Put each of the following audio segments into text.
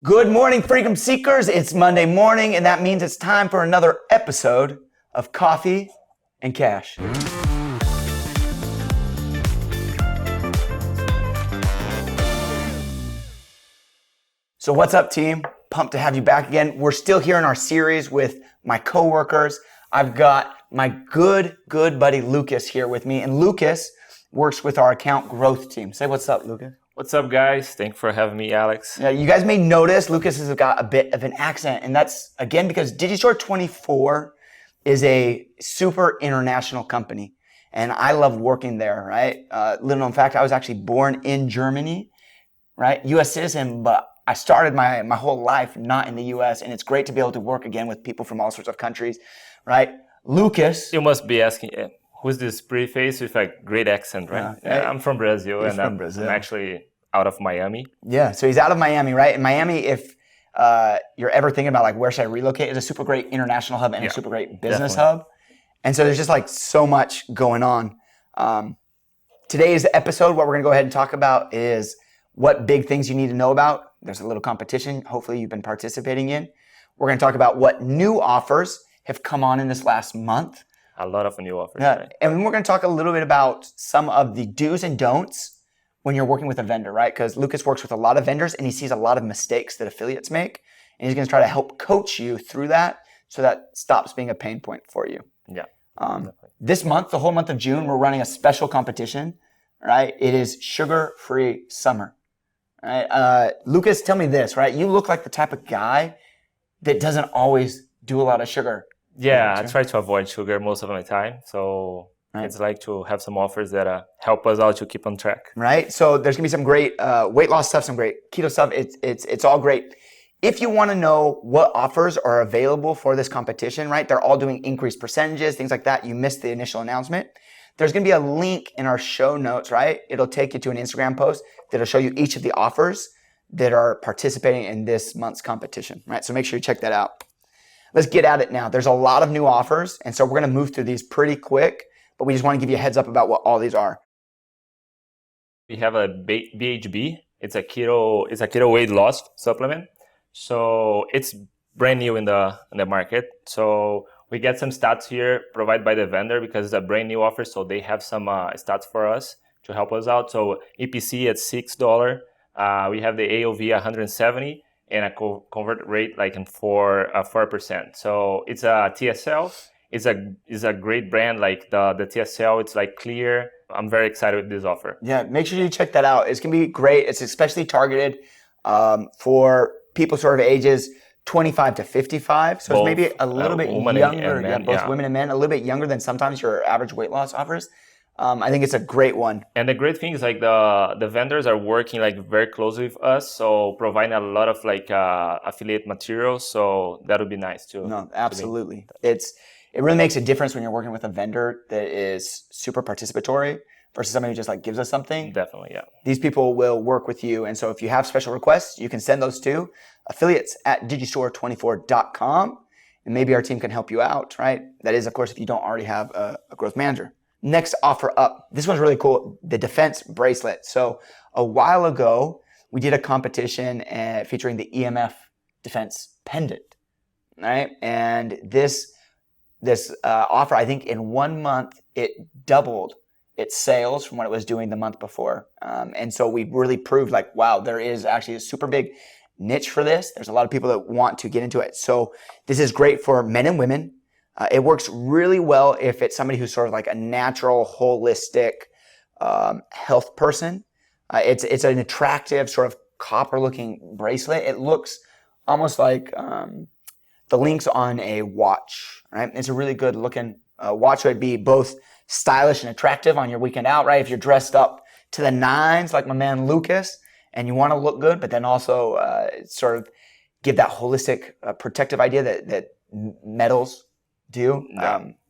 Good morning, Freedom Seekers. It's Monday morning, and that means it's time for another episode of Coffee and Cash. So what's up, team? Pumped to have you back again. We're still here in our series with my coworkers. I've got my good buddy Lucas here with me, and Lucas works with our account growth team. Say what's up, Lucas. What's up, guys? Thanks for having me, Alex. Yeah, you guys may notice Lucas has got a bit of an accent, and that's, again, because Digistore 24 is a super international company, and I love working there, right? Little known fact, I was actually born in Germany, right? U.S. citizen, but I started my whole life not in the U.S., and it's great to be able to work again with people from all sorts of countries, right? Lucas. You must be asking, who's this pretty face with a great accent, right? Yeah, I'm from Brazil, and I'm actually out of Miami. Yeah, so he's out of Miami, right? And Miami, if you're ever thinking about like where should I relocate, is a super great international hub and a super great business hub. And so there's just like so much going on. Today's episode, what we're gonna go ahead and talk about is what big things you need to know about. There's a little competition, hopefully you've been participating in. We're gonna talk about what new offers have come on in this last month. A lot of new offers. Yeah, right? And we're gonna talk a little bit about some of the do's and don'ts when you're working with a vendor, right? Because Lucas works with a lot of vendors and he sees a lot of mistakes that affiliates make. And he's going to try to help coach you through that so that stops being a pain point for you. Yeah. This month, the whole month of June, we're running a special competition, right? It is sugar-free summer, right? Lucas, tell me this, right? You look like the type of guy that doesn't always do a lot of sugar. Yeah, I try to avoid sugar most of my time. So it's like to have some offers that help us out to keep on track. Right. So there's gonna be some great weight loss stuff, some great keto stuff. It's all great. If you want to know what offers are available for this competition, right? They're all doing increased percentages, things like that. You missed the initial announcement. There's gonna be a link in our show notes, right? It'll take you to an Instagram post that'll show you each of the offers that are participating in this month's competition, right? So make sure you check that out. Let's get at it now. There's a lot of new offers, and so we're gonna move through these pretty quick. But we just want to give you a heads up about what all these are. We have a BHB. It's a keto weight loss supplement. So it's brand new in the market. So we get some stats here provided by the vendor because it's a brand new offer. So they have some stats for us to help us out. So EPC at $6. We have the AOV 170 and a convert rate like in 4%. So it's a TSL. It's a great brand, like the TSL, it's like clear. I'm very excited with this offer. Yeah, make sure you check that out. It's going to be great. It's especially targeted for people sort of ages 25 to 55. So both, it's maybe a little bit younger. Men, both women and men, a little bit younger than sometimes your average weight loss offers. I think it's a great one. And the great thing is like the vendors are working like very closely with us. So providing a lot of like affiliate materials. So that would be nice too. No, absolutely. It really makes a difference when you're working with a vendor that is super participatory versus somebody who just like gives us something. Definitely, yeah. These people will work with you. And so if you have special requests, you can send those to affiliates@digistore24.com and maybe our team can help you out, right? That is, of course, if you don't already have a growth manager. Next offer up. This one's really cool. The Defense Bracelet. So a while ago, we did a competition featuring the EMF Defense Pendant, right? And this offer, I think in 1 month, it doubled its sales from what it was doing the month before. And so we really proved like, wow, there is actually a super big niche for this. There's a lot of people that want to get into it. So this is great for men and women. It works really well if it's somebody who's sort of like a natural, holistic health person. It's an attractive sort of copper-looking bracelet. It looks almost like the links on a watch, right? It's a really good looking watch. So it'd be both stylish and attractive on your weekend out, right? If you're dressed up to the nines like my man Lucas and you want to look good, but then also sort of give that holistic protective idea that metals do.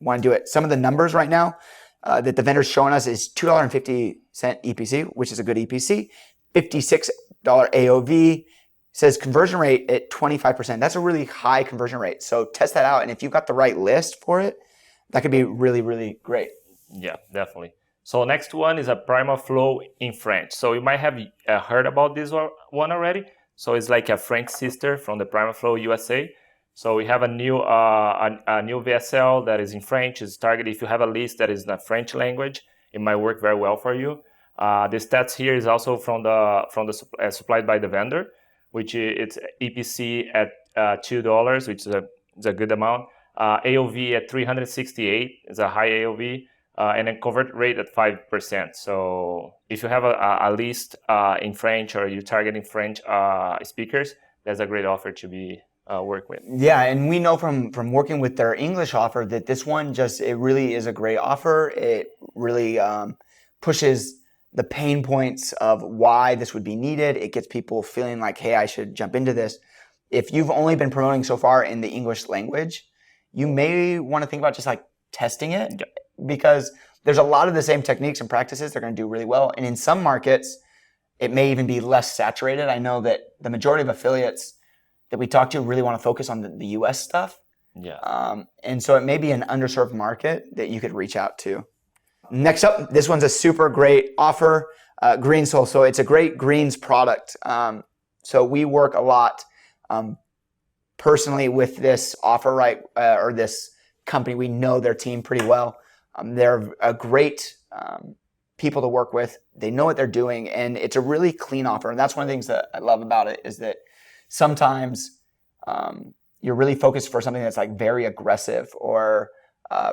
Want to do it. Some of the numbers right now that the vendor's showing us is $2.50 EPC, which is a good EPC, $56 AOV. Says conversion rate at 25%. That's a really high conversion rate. So test that out. And if you've got the right list for it, that could be really, really great. Yeah, definitely. So next one is a Primal Flow in French. So you might have heard about this one already. So it's like a French sister from the Primal Flow USA. So we have a new VSL that is in French. It's targeted. If you have a list that is in the French language, it might work very well for you. The stats here is also from the supplied by the vendor, which it's EPC at $2, which is a good amount. AOV at 368 is a high AOV, and then convert rate at 5%. So if you have a list in French or you're targeting French speakers, that's a great offer to be work with. Yeah, and we know from working with their English offer that this one it really is a great offer. It really pushes the pain points of why this would be needed. It gets people feeling like, hey, I should jump into this. If you've only been promoting so far in the English language, you may want to think about just like testing it, because there's a lot of the same techniques and practices they're going to do really well. And in some markets, it may even be less saturated. I know that the majority of affiliates that we talk to really want to focus on the US stuff. Yeah. And so it may be an underserved market that you could reach out to. Next up, this one's a super great offer, GreenSol. So it's a great greens product. So we work a lot personally with this offer, right? Or this company. We know their team pretty well. They're a great people to work with. They know what they're doing, and it's a really clean offer. And that's one of the things that I love about it, is that sometimes you're really focused for something that's like very aggressive or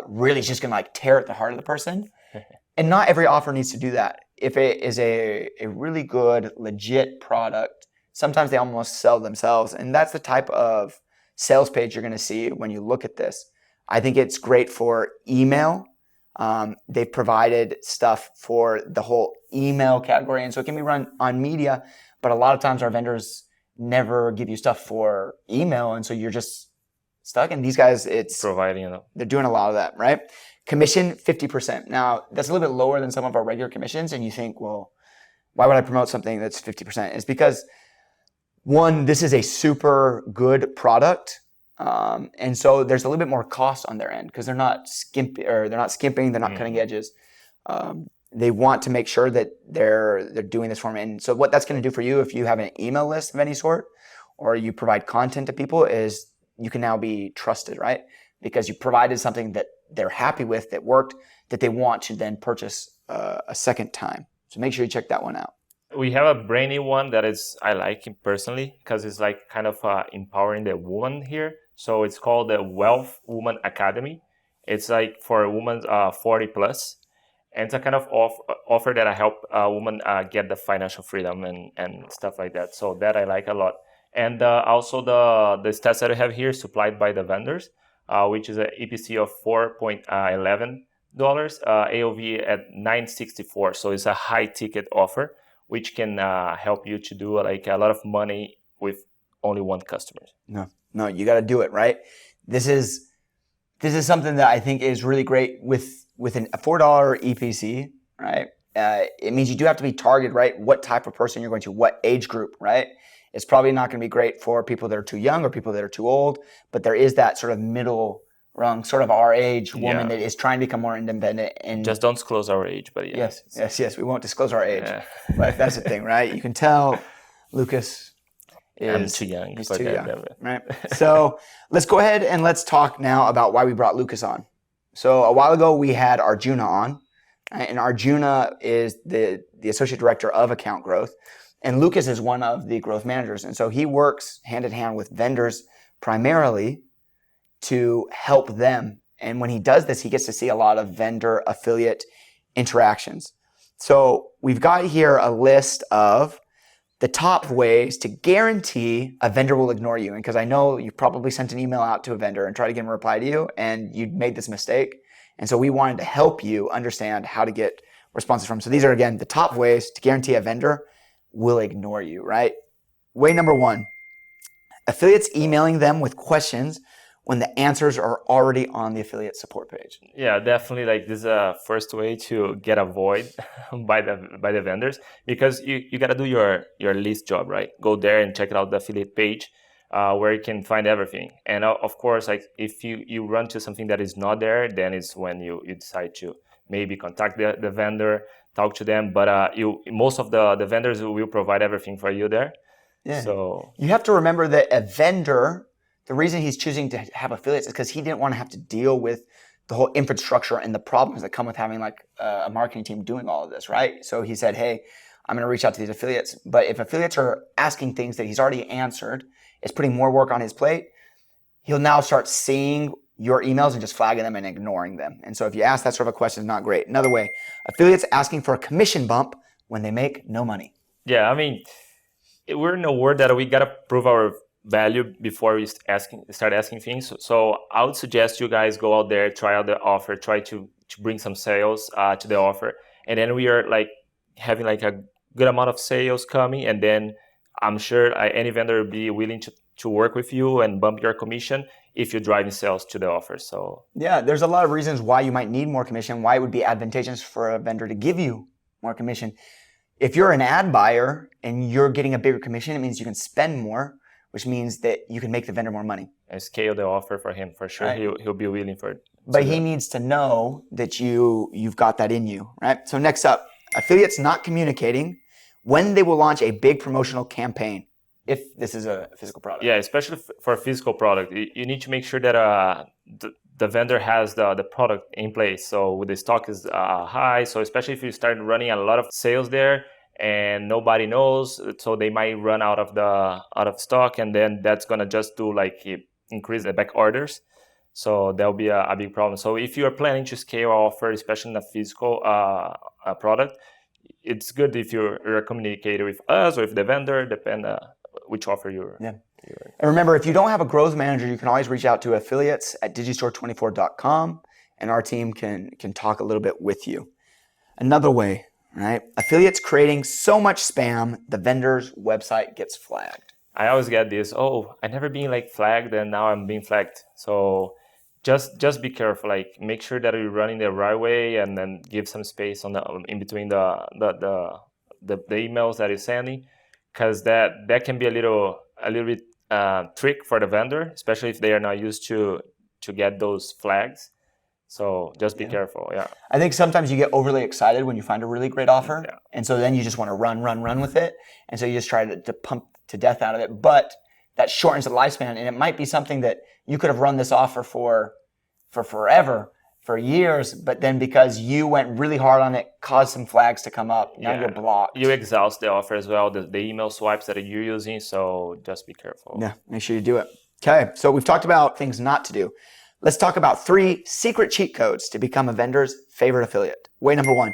really just going to like tear at the heart of the person. And not every offer needs to do that. If it is a really good, legit product, sometimes they almost sell themselves. And that's the type of sales page you're going to see when you look at this. I think it's great for email. They've provided stuff for the whole email category. And so it can be run on media, but a lot of times our vendors never give you stuff for email. And so you're just stuck. And these guys, it's providing, they're doing a lot of that, right? Commission 50%. Now that's a little bit lower than some of our regular commissions. And you think, well, why would I promote something that's 50%? It's because, one, this is a super good product. And so there's a little bit more cost on their end because they're not skimping, they're not cutting edges. They want to make sure that they're doing this for them. And so what that's going to do for you, if you have an email list of any sort, or you provide content to people, is you can now be trusted, right? Because you provided something that they're happy with, that worked, that they want to then purchase a second time. So make sure you check that one out. We have a brand new one that I like it personally, because it's like kind of empowering the woman here. So it's called the Wealth Woman Academy. It's like for a woman 40 plus. And it's a kind of offer that I help a woman get the financial freedom and stuff like that. So that I like a lot. And also the stats that I have here supplied by the vendors, which is an EPC of $4.11, AOV at $9.64. So it's a high ticket offer, which can help you to do like a lot of money with only one customer. No, you got to do it, right? This is something that I think is really great with a $4 EPC, right? It means you do have to be targeted, right? What type of person you're going to, what age group, right? It's probably not going to be great for people that are too young or people that are too old, but there is that sort of middle rung, sort of our age woman that is trying to become more independent. And just don't disclose our age, but yeah. Yes. We won't disclose our age, but that's the thing, right? You can tell Lucas I'm too young. He's too young, right? So let's go ahead and let's talk now about why we brought Lucas on. So a while ago we had Arjuna on, right? And Arjuna is the associate director of account growth, and Lucas is one of the growth managers. And so he works hand in hand with vendors primarily to help them. And when he does this, he gets to see a lot of vendor affiliate interactions. So we've got here a list of the top ways to guarantee a vendor will ignore you. And because I know you've probably sent an email out to a vendor and tried to get him to reply to you, and you made this mistake. And so we wanted to help you understand how to get responses from. So these are, again, the top ways to guarantee a vendor will ignore you, right? Way number one, affiliates emailing them with questions when the answers are already on the affiliate support page. Yeah, definitely. Like this is a first way to get avoid by the vendors, because you got to do your least job, right? Go there and check out the affiliate page where you can find everything. And of course, like if you run to something that is not there, then it's when you decide to maybe contact the vendor, talk to them. But most of the vendors will provide everything for you there. Yeah. So You have to remember that a vendor, the reason he's choosing to have affiliates is because he didn't want to have to deal with the whole infrastructure and the problems that come with having like a marketing team doing all of this, right? So he said, hey, I'm going to reach out to these affiliates. But if affiliates are asking things that he's already answered, it's putting more work on his plate, he'll now start seeing your emails and just flagging them and ignoring them. And so if you ask that sort of a question, it's not great. Another way, affiliates asking for a commission bump when they make no money. yeah, I mean, we're in a world that we gotta prove our value before we start asking things. So I would suggest you guys go out there, try out the offer, try to bring some sales to the offer, and then we are like having like a good amount of sales coming, and then I'm sure any vendor will be willing to work with you and bump your commission if you're driving sales to the offer. So yeah, there's a lot of reasons why you might need more commission, why it would be advantageous for a vendor to give you more commission. If you're an ad buyer and you're getting a bigger commission, it means you can spend more, which means that you can make the vendor more money. and scale the offer for him for sure. Right. He'll be willing for it. But he needs to know that you've got that in you, right? So next up, affiliates not communicating when they will launch a big promotional campaign, if this is a physical product. Yeah, especially for a physical product, you need to make sure that the vendor has the product in place. So the stock is high. So especially if you start running a lot of sales there and nobody knows, so they might run out of stock, and then that's gonna just do like increase the back orders. So that'll be a big problem. So if you're planning to scale offer, especially in a physical product, it's good if you're communicating with us or with the vendor, depend which offer you're. Yeah. And remember, if you don't have a growth manager, you can always reach out to affiliates at digistore24.com, and our team can talk a little bit with you. Another way, right? Affiliates creating so much spam, the vendor's website gets flagged. I always get this, I never been like flagged, and now I'm being flagged. So just be careful. Like make sure that you're running the right way, and then give some space in between the emails that you're sending, because that can be a little bit trick for the vendor, especially if they are not used to get those flags. So just be careful. Yeah. I think sometimes you get overly excited when you find a really great offer. Yeah. And so then you just want to run with it. And so you just try to pump to death out of it. But that shortens the lifespan. And it might be something that you could have run this offer for forever, for years. But then because you went really hard on it, caused some flags to come up. Now you're blocked. You exhaust the offer as well, the email swipes that you're using. So just be careful. Yeah, make sure you do it. Okay, so we've talked about things not to do. Let's talk about 3 secret cheat codes to become a vendor's favorite affiliate. Way number 1,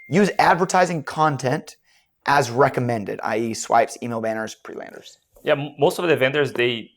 use advertising content as recommended, i.e. swipes, email banners, pre-landers. Yeah, most of the vendors, they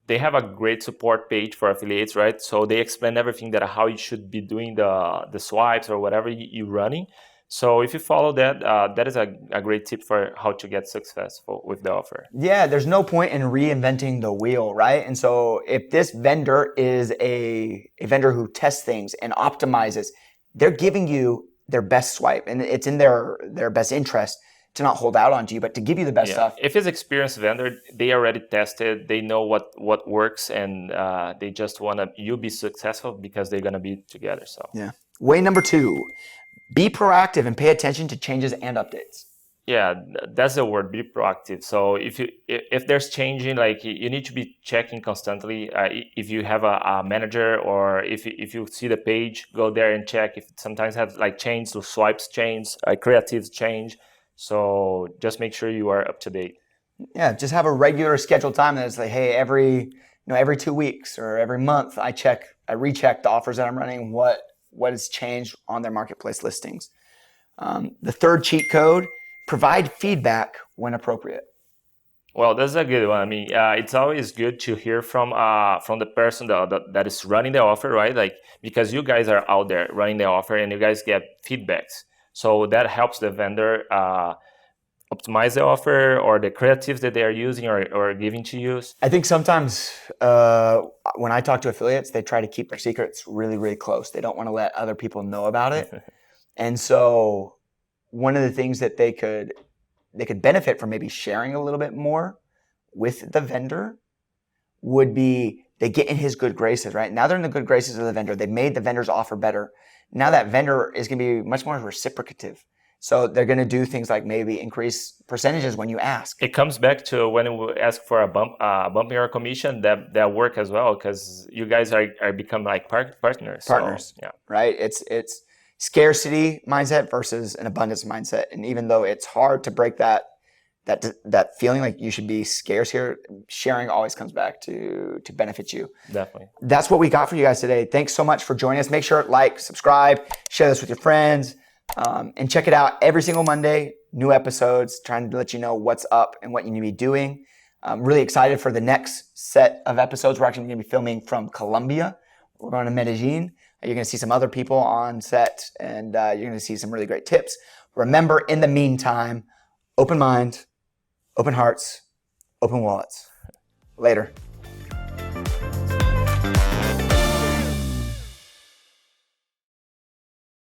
have a great support page for affiliates, right? So they explain everything that how you should be doing the swipes or whatever you're running. So if you follow that, that is a great tip for how to get successful with the offer. Yeah, there's no point in reinventing the wheel, right? And so if this vendor is a vendor who tests things and optimizes, they're giving you their best swipe, and it's in their best interest to not hold out onto you, but to give you the best stuff. If it's an experienced vendor, they already tested, they know what works, and they just want you be successful because they're gonna be together. So yeah. Way number 2, be proactive and pay attention to changes and updates. Yeah, that's the word, be proactive. So if there's changing, like you need to be checking constantly. If you have a manager, or if you see the page, go there and check. If it sometimes have like change, the swipes change, creatives change. So just make sure you are up to date. Yeah, just have a regular scheduled time that's like, hey, every 2 weeks or every month, I recheck the offers that I'm running, what has changed on their marketplace listings. The 3rd cheat code, provide feedback when appropriate. Well, that's a good one. I mean, it's always good to hear from the person that is running the offer, right? Like, because you guys are out there running the offer and you guys get feedbacks. So that helps the vendor optimize the offer or the creatives that they are using or giving to you. I think sometimes when I talk to affiliates, they try to keep their secrets really, really close. They don't want to let other people know about it. And so one of the things that they could benefit from maybe sharing a little bit more with the vendor would be they get in his good graces, right? Now they're in the good graces of the vendor. They made the vendor's offer better. Now that vendor is going to be much more reciprocative. So they're going to do things like maybe increase percentages when you ask. It comes back to when we ask for a bump in your commission, that work as well, because you guys are become like partners. Partners, so, yeah, right? It's scarcity mindset versus an abundance mindset. And even though it's hard to break that feeling like you should be scarce here, sharing always comes back to benefit you. Definitely. That's what we got for you guys today. Thanks so much for joining us. Make sure like, subscribe, share this with your friends, and check it out every single Monday. New episodes, trying to let you know what's up and what you need to be doing. I'm really excited for the next set of episodes. We're actually going to be filming from Colombia. We're going to Medellin. You're going to see some other people on set, and you're going to see some really great tips. Remember, in the meantime, open mind, open hearts, open wallets. Later.